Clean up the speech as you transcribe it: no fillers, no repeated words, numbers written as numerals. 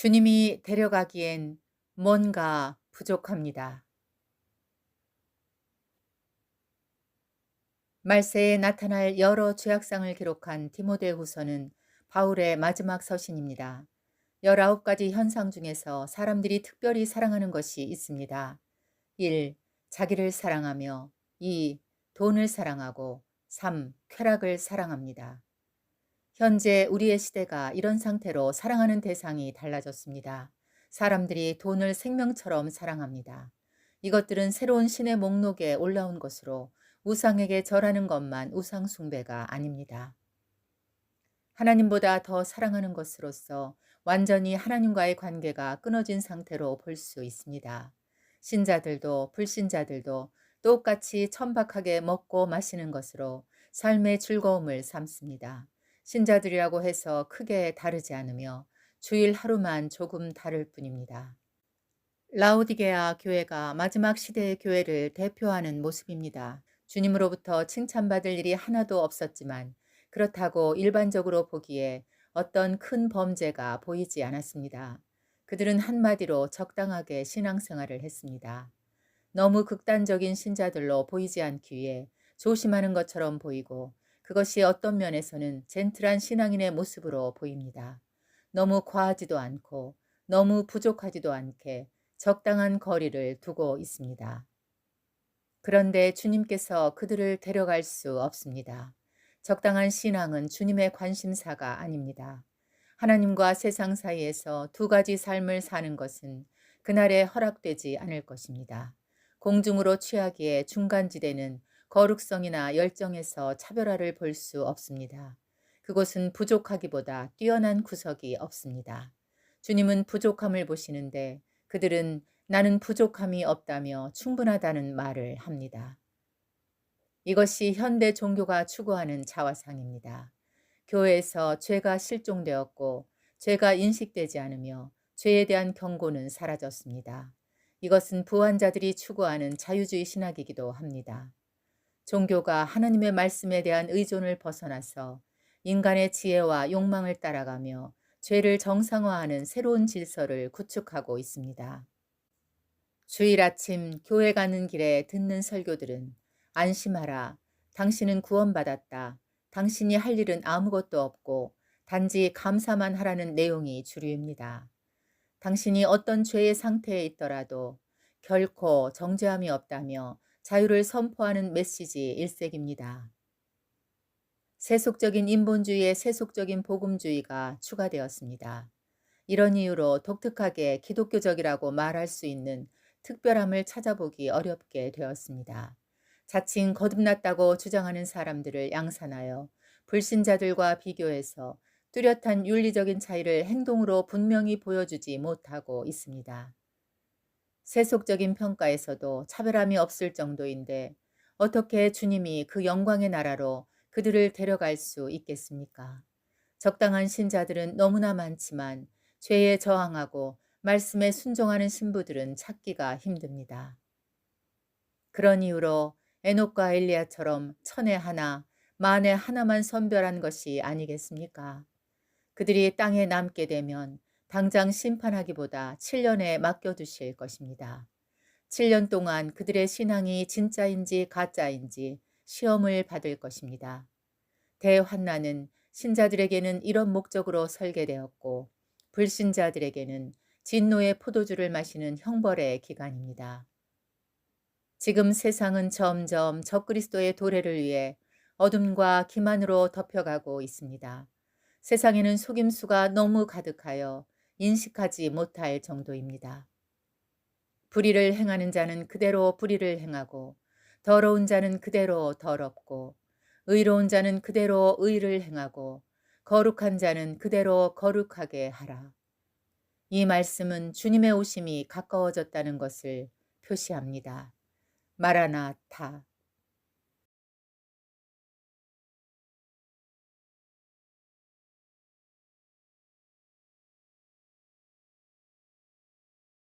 주님이 데려가기엔 뭔가 부족합니다. 말세에 나타날 여러 죄악상을 기록한 디모데후서는 바울의 마지막 서신입니다. 19가지 현상 중에서 사람들이 특별히 사랑하는 것이 있습니다. 1. 자기를 사랑하며 2. 돈을 사랑하고 3. 쾌락을 사랑합니다. 현재 우리의 시대가 이런 상태로 사랑하는 대상이 달라졌습니다. 사람들이 돈을 생명처럼 사랑합니다. 이것들은 새로운 신의 목록에 올라온 것으로 우상에게 절하는 것만 우상 숭배가 아닙니다. 하나님보다 더 사랑하는 것으로서 완전히 하나님과의 관계가 끊어진 상태로 볼 수 있습니다. 신자들도 불신자들도 똑같이 천박하게 먹고 마시는 것으로 삶의 즐거움을 삼습니다. 신자들이라고 해서 크게 다르지 않으며 주일 하루만 조금 다를 뿐입니다. 라오디게아 교회가 마지막 시대의 교회를 대표하는 모습입니다. 주님으로부터 칭찬받을 일이 하나도 없었지만 그렇다고 일반적으로 보기에 어떤 큰 범죄가 보이지 않았습니다. 그들은 한마디로 적당하게 신앙생활을 했습니다. 너무 극단적인 신자들로 보이지 않기 위해 조심하는 것처럼 보이고 그것이 어떤 면에서는 젠틀한 신앙인의 모습으로 보입니다. 너무 과하지도 않고 너무 부족하지도 않게 적당한 거리를 두고 있습니다. 그런데 주님께서 그들을 데려갈 수 없습니다. 적당한 신앙은 주님의 관심사가 아닙니다. 하나님과 세상 사이에서 두 가지 삶을 사는 것은 그날에 허락되지 않을 것입니다. 공중으로 취하기에 중간지대는 거룩성이나 열정에서 차별화를 볼 수 없습니다. 그곳은 부족하기보다 뛰어난 구석이 없습니다. 주님은 부족함을 보시는데 그들은 나는 부족함이 없다며 충분하다는 말을 합니다. 이것이 현대 종교가 추구하는 자화상입니다. 교회에서 죄가 실종되었고 죄가 인식되지 않으며 죄에 대한 경고는 사라졌습니다. 이것은 부한자들이 추구하는 자유주의 신학이기도 합니다. 종교가 하나님의 말씀에 대한 의존을 벗어나서 인간의 지혜와 욕망을 따라가며 죄를 정상화하는 새로운 질서를 구축하고 있습니다. 주일 아침 교회 가는 길에 듣는 설교들은 안심하라, 당신은 구원받았다, 당신이 할 일은 아무것도 없고 단지 감사만 하라는 내용이 주류입니다. 당신이 어떤 죄의 상태에 있더라도 결코 정죄함이 없다며 자유를 선포하는 메시지 일색입니다. 세속적인 인본주의에 세속적인 복음주의가 추가되었습니다. 이런 이유로 독특하게 기독교적이라고 말할 수 있는 특별함을 찾아보기 어렵게 되었습니다. 자칭 거듭났다고 주장하는 사람들을 양산하여 불신자들과 비교해서 뚜렷한 윤리적인 차이를 행동으로 분명히 보여주지 못하고 있습니다. 세속적인 평가에서도 차별함이 없을 정도인데 어떻게 주님이 그 영광의 나라로 그들을 데려갈 수 있겠습니까? 적당한 신자들은 너무나 많지만 죄에 저항하고 말씀에 순종하는 신부들은 찾기가 힘듭니다. 그런 이유로 에녹과 엘리야처럼 천에 하나, 만에 하나만 선별한 것이 아니겠습니까? 그들이 땅에 남게 되면 당장 심판하기보다 7년에 맡겨두실 것입니다. 7년 동안 그들의 신앙이 진짜인지 가짜인지 시험을 받을 것입니다. 대환난은 신자들에게는 이런 목적으로 설계되었고 불신자들에게는 진노의 포도주를 마시는 형벌의 기간입니다. 지금 세상은 점점 적그리스도의 도래를 위해 어둠과 기만으로 덮여가고 있습니다. 세상에는 속임수가 너무 가득하여 인식하지 못할 정도입니다. 불의를 행하는 자는 그대로 불의를 행하고 더러운 자는 그대로 더럽고 의로운 자는 그대로 의를 행하고 거룩한 자는 그대로 거룩하게 하라. 이 말씀은 주님의 오심이 가까워졌다는 것을 표시합니다. 마라나타,